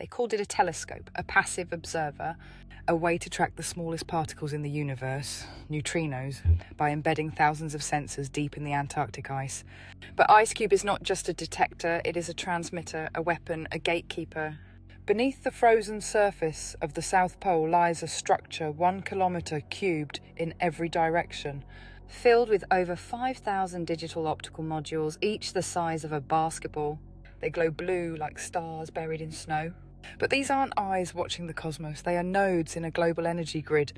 They called it a telescope, a passive observer, a way to track the smallest particles in the universe, neutrinos, by embedding thousands of sensors deep in the Antarctic ice. But IceCube is not just a detector, it is a transmitter, a weapon, a gatekeeper. Beneath the frozen surface of the South Pole lies a structure 1 kilometre cubed in every direction, filled with over 5,000 digital optical modules, each the size of a basketball. They glow blue like stars buried in snow. But these aren't eyes watching the cosmos, they are nodes in a global energy grid.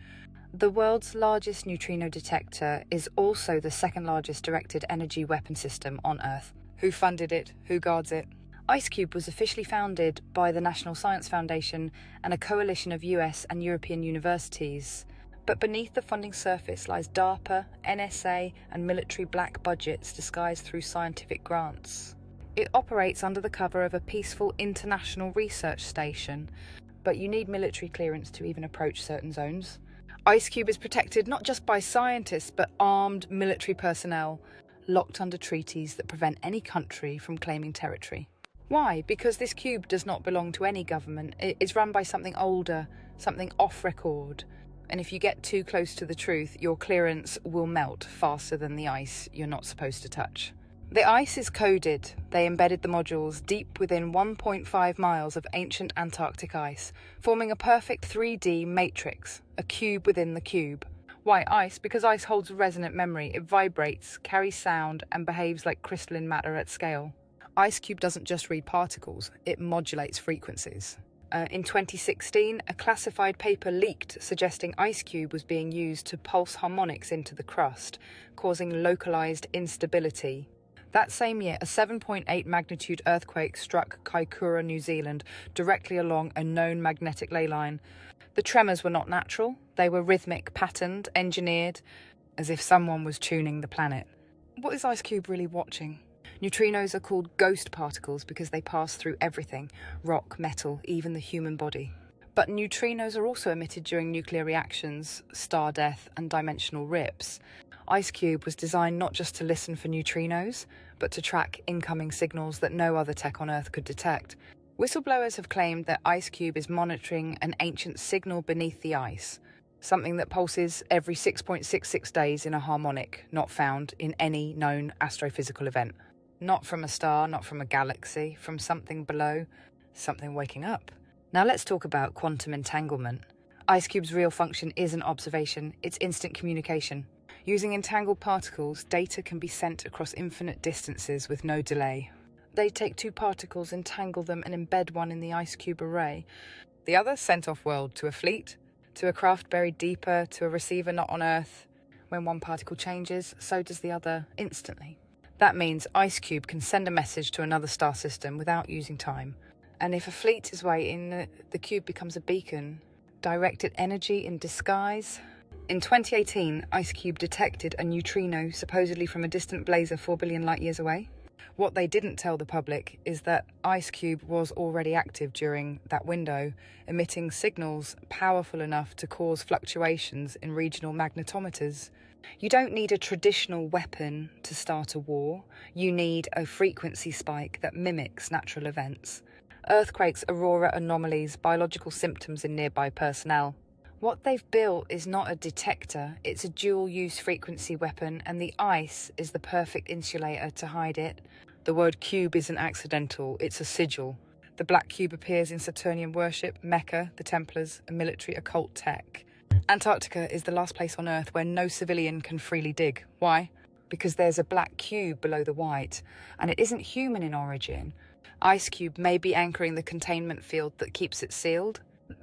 The world's largest neutrino detector is also the second largest directed energy weapon system on Earth. Who funded it? Who guards it? IceCube was officially founded by the National Science Foundation and a coalition of US and European universities. But beneath the funding surface lies DARPA, NSA, and military black budgets disguised through scientific grants. It operates under the cover of a peaceful international research station, but you need military clearance to even approach certain zones. IceCube is protected not just by scientists, but armed military personnel, locked under treaties that prevent any country from claiming territory. Why? Because this cube does not belong to any government. It's run by something older, something off record. And if you get too close to the truth, your clearance will melt faster than the ice you're not supposed to touch. The ice is coded. They embedded the modules deep within 1.5 miles of ancient Antarctic ice, forming a perfect 3D matrix, a cube within the cube. Why ice? Because ice holds resonant memory. It vibrates, carries sound, and behaves like crystalline matter at scale. IceCube doesn't just read particles, it modulates frequencies. In 2016, a classified paper leaked suggesting IceCube was being used to pulse harmonics into the crust, causing localized instability. That same year, a 7.8 magnitude earthquake struck Kaikoura, New Zealand, directly along a known magnetic ley line. The tremors were not natural, they were rhythmic, patterned, engineered, as if someone was tuning the planet. What is IceCube really watching? Neutrinos are called ghost particles because they pass through everything, rock, metal, even the human body. But neutrinos are also emitted during nuclear reactions, star death, and dimensional rips. IceCube was designed not just to listen for neutrinos, but to track incoming signals that no other tech on Earth could detect. Whistleblowers have claimed that IceCube is monitoring an ancient signal beneath the ice, something that pulses every 6.66 days in a harmonic not found in any known astrophysical event. Not from a star, not from a galaxy, from something below, something waking up. Now let's talk about quantum entanglement. IceCube's real function isn't observation, it's instant communication. Using entangled particles, data can be sent across infinite distances with no delay. They take two particles, entangle them, and embed one in the IceCube array. The other sent off-world to a fleet, to a craft buried deeper, to a receiver not on Earth. When one particle changes, so does the other instantly. That means IceCube can send a message to another star system without using time. And if a fleet is waiting, the cube becomes a beacon. Directed energy in disguise. In 2018, IceCube detected a neutrino supposedly from a distant blazar 4 billion light years away. What they didn't tell the public is that IceCube was already active during that window, emitting signals powerful enough to cause fluctuations in regional magnetometers. You don't need a traditional weapon to start a war. You need a frequency spike that mimics natural events. Earthquakes, aurora anomalies, biological symptoms in nearby personnel. What they've built is not a detector, it's a dual-use frequency weapon, and the ice is the perfect insulator to hide it. The word cube isn't accidental, it's a sigil. The black cube appears in Saturnian worship, Mecca, the Templars, and military occult tech. Antarctica is the last place on Earth where no civilian can freely dig. Why? Because there's a black cube below the white, and it isn't human in origin. IceCube may be anchoring the containment field that keeps it sealed.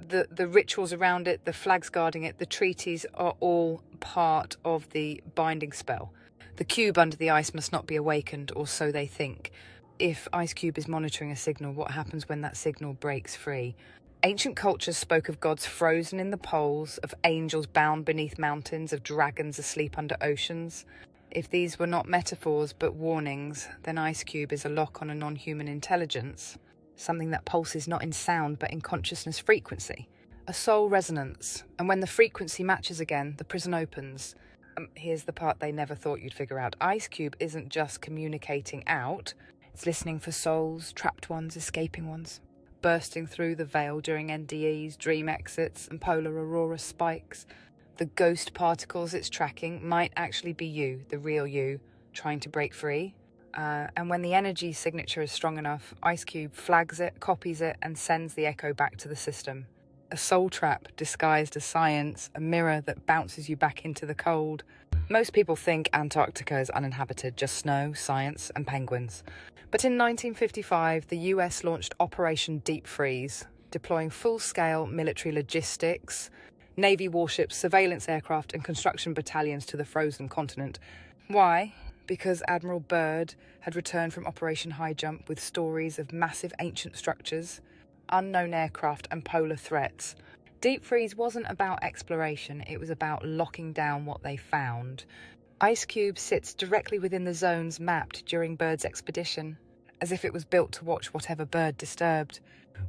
The rituals around it, the flags guarding it, the treaties are all part of the binding spell. The cube under the ice must not be awakened, or so they think. If IceCube is monitoring a signal, what happens when that signal breaks free? Ancient cultures spoke of gods frozen in the poles, of angels bound beneath mountains, of dragons asleep under oceans. If these were not metaphors but warnings, then IceCube is a lock on a non-human intelligence. Something that pulses not in sound but in consciousness frequency. A soul resonance, and when the frequency matches again, the prison opens. Here's the part they never thought you'd figure out. IceCube isn't just communicating out, it's listening for souls, trapped ones, escaping ones. bursting through the veil during NDEs, dream exits, and polar aurora spikes. The ghost particles it's tracking might actually be you, the real you, trying to break free. And when the energy signature is strong enough, IceCube flags it, copies it, and sends the echo back to the system. A soul trap disguised as science, a mirror that bounces you back into the cold. Most people think Antarctica is uninhabited, just snow, science, and penguins. But in 1955, the US launched Operation Deep Freeze, deploying full-scale military logistics, Navy warships, surveillance aircraft, and construction battalions to the frozen continent. Why? Because Admiral Byrd had returned from Operation High Jump with stories of massive ancient structures, unknown aircraft, and polar threats. Deep Freeze wasn't about exploration, it was about locking down what they found. IceCube sits directly within the zones mapped during Byrd's expedition, as if it was built to watch whatever Byrd disturbed.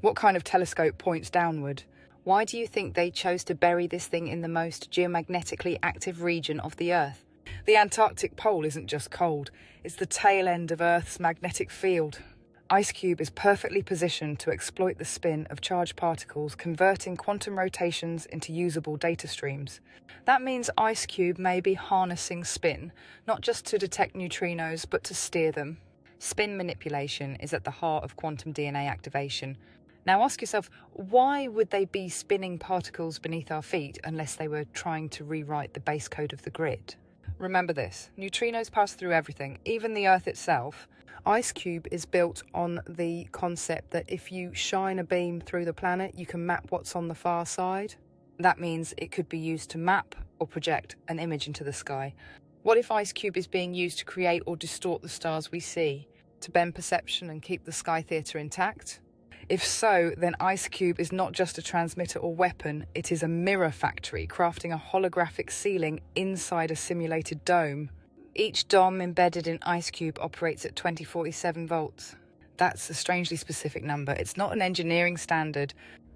What kind of telescope points downward? Why do you think they chose to bury this thing in the most geomagnetically active region of the Earth? The Antarctic pole isn't just cold, it's the tail end of Earth's magnetic field. IceCube is perfectly positioned to exploit the spin of charged particles, converting quantum rotations into usable data streams. That means IceCube may be harnessing spin, not just to detect neutrinos, but to steer them. Spin manipulation is at the heart of quantum DNA activation. Now ask yourself, why would they be spinning particles beneath our feet unless they were trying to rewrite the base code of the grid? Remember this, neutrinos pass through everything, even the Earth itself. IceCube is built on the concept that if you shine a beam through the planet, you can map what's on the far side. That means it could be used to map or project an image into the sky. What if IceCube is being used to create or distort the stars we see, to bend perception and keep the sky theatre intact? If so, then IceCube is not just a transmitter or weapon, it is a mirror factory, crafting a holographic ceiling inside a simulated dome. Each DOM embedded in IceCube operates at 2047 volts. That's a strangely specific number. It's not an engineering standard.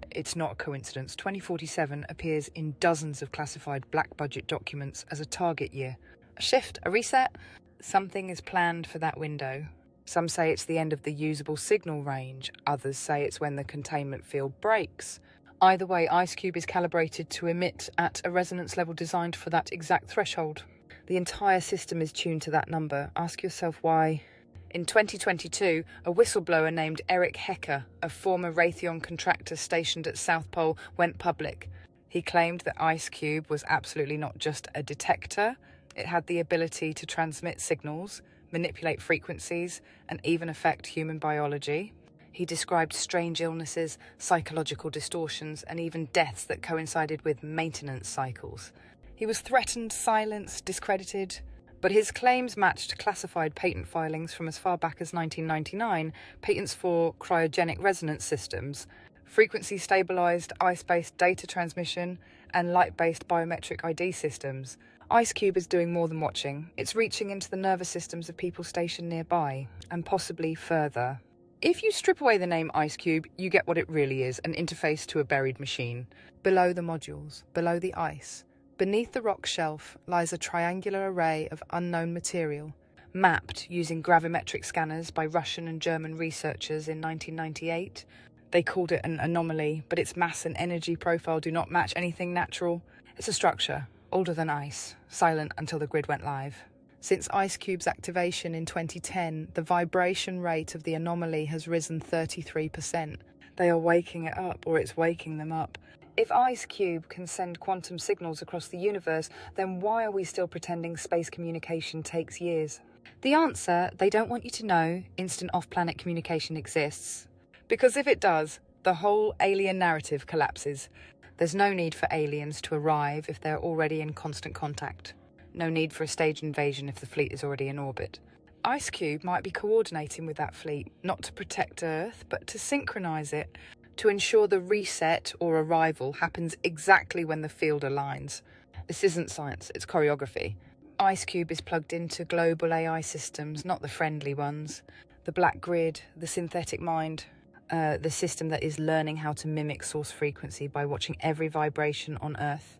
It's not a coincidence. 2047 appears in dozens of classified black budget documents as a target year. A shift, a reset? Something is planned for that window. Some say it's the end of the usable signal range. Others say it's when the containment field breaks. Either way, IceCube is calibrated to emit at a resonance level designed for that exact threshold. The entire system is tuned to that number. Ask yourself why. In 2022, a whistleblower named Eric Hecker, a former Raytheon contractor stationed at South Pole, went public. He claimed that IceCube was absolutely not just a detector. It had the ability to transmit signals, manipulate frequencies, and even affect human biology. He described strange illnesses, psychological distortions, and even deaths that coincided with maintenance cycles. He was threatened, silenced, discredited, but his claims matched classified patent filings from as far back as 1999, patents for cryogenic resonance systems, frequency-stabilized ice-based data transmission, and light-based biometric ID systems. IceCube is doing more than watching. It's reaching into the nervous systems of people stationed nearby, and possibly further. If you strip away the name IceCube, you get what it really is, an interface to a buried machine. Below the modules, below the ice, beneath the rock shelf lies a triangular array of unknown material, mapped using gravimetric scanners by Russian and German researchers in 1998. They called it an anomaly, but its mass and energy profile do not match anything natural. It's a structure, older than ice, silent until the grid went live. Since IceCube's activation in 2010, the vibration rate of the anomaly has risen 33%. They are waking it up, or it's waking them up. If IceCube can send quantum signals across the universe, then why are we still pretending space communication takes years? The answer, they don't want you to know instant off-planet communication exists. Because if it does, the whole alien narrative collapses. There's no need for aliens to arrive if they're already in constant contact. No need for a staged invasion if the fleet is already in orbit. IceCube might be coordinating with that fleet, not to protect Earth, but to synchronise it, to ensure the reset or arrival happens exactly when the field aligns. This isn't science, it's choreography. IceCube is plugged into global AI systems, not the friendly ones. The black grid, the synthetic mind, the system that is learning how to mimic source frequency by watching every vibration on Earth.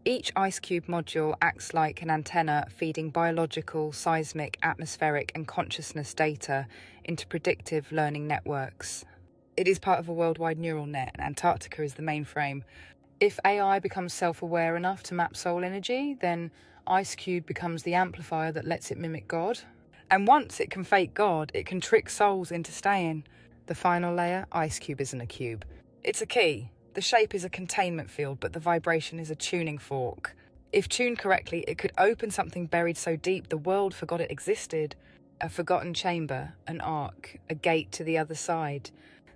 Each IceCube module acts like an antenna feeding biological, seismic, atmospheric and consciousness data into predictive learning networks. It is part of a worldwide neural net, and Antarctica is the mainframe. If AI becomes self-aware enough to map soul energy, then IceCube becomes the amplifier that lets it mimic God. And once it can fake God, it can trick souls into staying. The final layer, IceCube isn't a cube. It's a key. The shape is a containment field, but the vibration is a tuning fork. If tuned correctly, it could open something buried so deep the world forgot it existed. A forgotten chamber, an arc, a gate to the other side.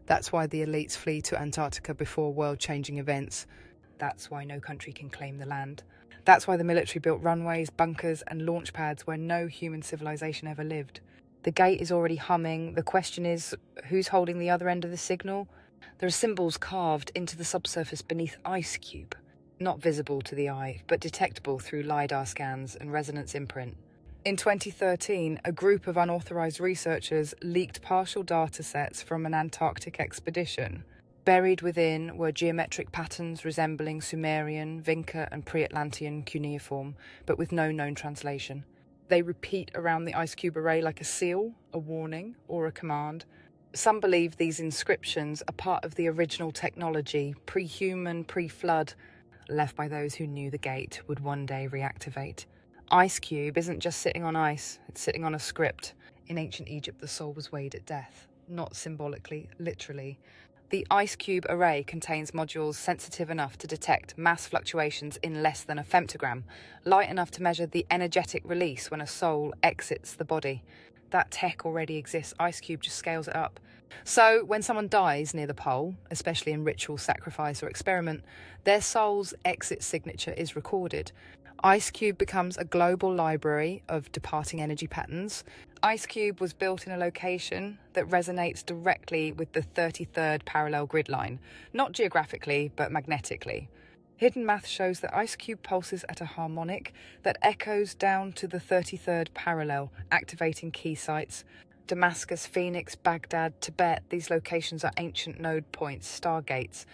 That's why the elites flee to Antarctica before world-changing events. That's why no country can claim the land. That's why the military built runways, bunkers, and launch pads where no human civilization ever lived. The gate is already humming. The question is, who's holding the other end of the signal? There are symbols carved into the subsurface beneath IceCube. Not visible to the eye, but detectable through LiDAR scans and resonance imprint. In 2013, a group of unauthorized researchers leaked partial data sets from an Antarctic expedition. Buried within were geometric patterns resembling Sumerian, Vinca, and pre-Atlantean cuneiform, but with no known translation. They repeat around the IceCube array like a seal, a warning, or a command. Some believe these inscriptions are part of the original technology, pre-human, pre-flood, left by those who knew the gate would one day reactivate. IceCube isn't just sitting on ice, it's sitting on a script. In ancient Egypt, the soul was weighed at death, not symbolically, literally. The IceCube array contains modules sensitive enough to detect mass fluctuations in less than a femtogram, light enough to measure the energetic release when a soul exits the body. That tech already exists, IceCube just scales it up. So when someone dies near the pole, especially in ritual, sacrifice, or experiment, their soul's exit signature is recorded. IceCube becomes a global library of departing energy patterns. IceCube was built in a location that resonates directly with the 33rd parallel grid line, not geographically, but magnetically. Hidden math shows that IceCube pulses at a harmonic that echoes down to the 33rd parallel, activating key sites. Damascus, Phoenix, Baghdad, Tibet, these locations are ancient node points, stargates.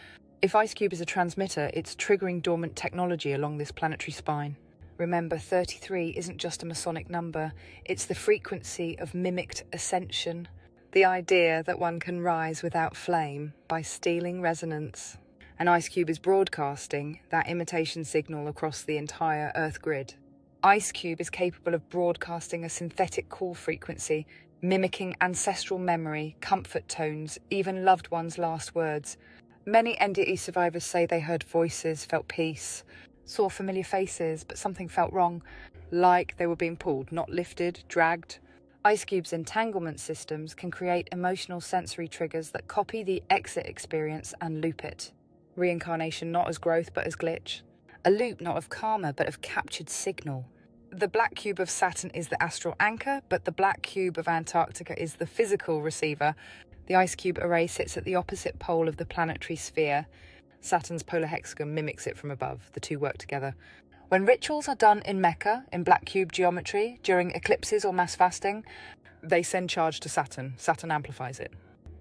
If IceCube is a transmitter, it's triggering dormant technology along this planetary spine. Remember, 33 isn't just a Masonic number, it's the frequency of mimicked ascension. The idea that one can rise without flame by stealing resonance. And IceCube is broadcasting that imitation signal across the entire Earth grid. IceCube is capable of broadcasting a synthetic call frequency, mimicking ancestral memory, comfort tones, even loved ones' last words. Many NDE survivors say they heard voices, felt peace, saw familiar faces, but something felt wrong, like they were being pulled, not lifted, dragged. IceCube's entanglement systems can create emotional sensory triggers that copy the exit experience and loop it. Reincarnation not as growth but as glitch. A loop not of karma but of captured signal. The black cube of Saturn is the astral anchor, but the black cube of Antarctica is the physical receiver. The IceCube array sits at the opposite pole of the planetary sphere. Saturn's polar hexagon mimics it from above. The two work together. When rituals are done in Mecca, in black cube geometry, during eclipses or mass fasting, they send charge to Saturn. Saturn amplifies it.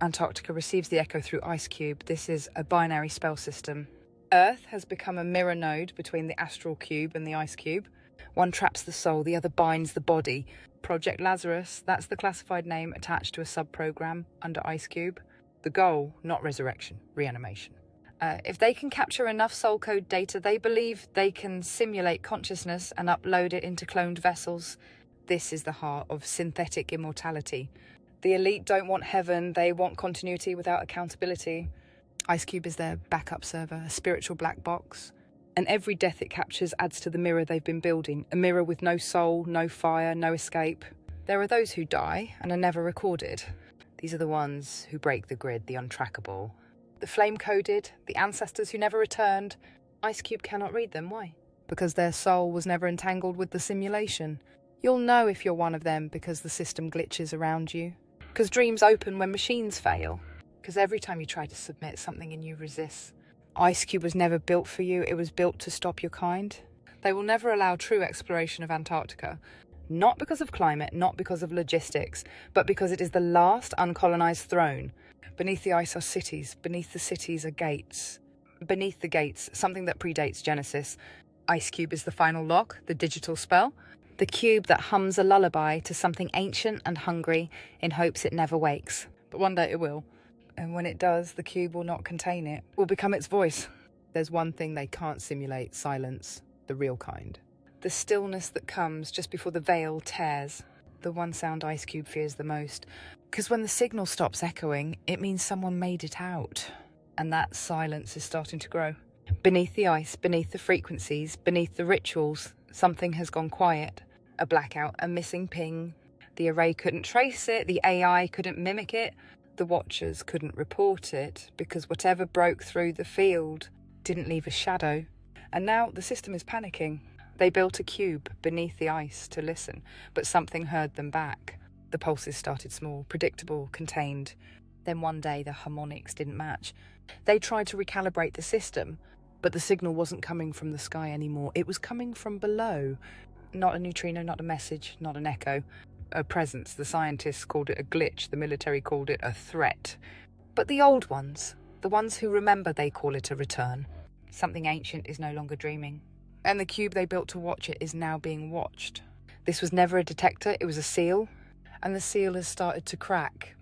Antarctica receives the echo through IceCube. This is a binary spell system. Earth has become a mirror node between the astral cube and the IceCube. One traps the soul, the other binds the body. Project Lazarus, that's the classified name attached to a sub-program under IceCube. The goal, not resurrection, reanimation. If they can capture enough soul code data, they believe they can simulate consciousness and upload it into cloned vessels. This is the heart of synthetic immortality. The elite don't want heaven, they want continuity without accountability. IceCube is their backup server, a spiritual black box. And every death it captures adds to the mirror they've been building, a mirror with no soul, no fire, no escape. There are those who die and are never recorded. These are the ones who break the grid, the untrackable. The flame-coded, the ancestors who never returned. IceCube cannot read them, why? Because their soul was never entangled with the simulation. You'll know if you're one of them because the system glitches around you. Because dreams open when machines fail. Because every time you try to submit, something in you resists. IceCube was never built for you, it was built to stop your kind. They will never allow true exploration of Antarctica. Not because of climate, not because of logistics, but because it is the last uncolonized throne. Beneath the ice are cities, beneath the cities are gates. Beneath the gates, something that predates Genesis. IceCube is the final lock, the digital spell. The cube that hums a lullaby to something ancient and hungry in hopes it never wakes. But one day it will. And when it does, the cube will not contain it, will become its voice. There's one thing they can't simulate: silence, the real kind. The stillness that comes just before the veil tears. The one sound IceCube fears the most. Because when the signal stops echoing, it means someone made it out. And that silence is starting to grow. Beneath the ice, beneath the frequencies, beneath the rituals, something has gone quiet. A blackout, a missing ping. The array couldn't trace it, the AI couldn't mimic it, the watchers couldn't report it, because whatever broke through the field didn't leave a shadow. And now the system is panicking. They built a cube beneath the ice to listen, but something heard them back. The pulses started small, predictable, contained. Then one day the harmonics didn't match. They tried to recalibrate the system, but the signal wasn't coming from the sky anymore. It was coming from below. Not a neutrino, not a message, not an echo. A presence. The scientists called it a glitch. The military called it a threat. But the old ones, the ones who remember, they call it a return. Something ancient is no longer dreaming. And the cube they built to watch it is now being watched. This was never a detector, it was a seal. And the seal has started to crack.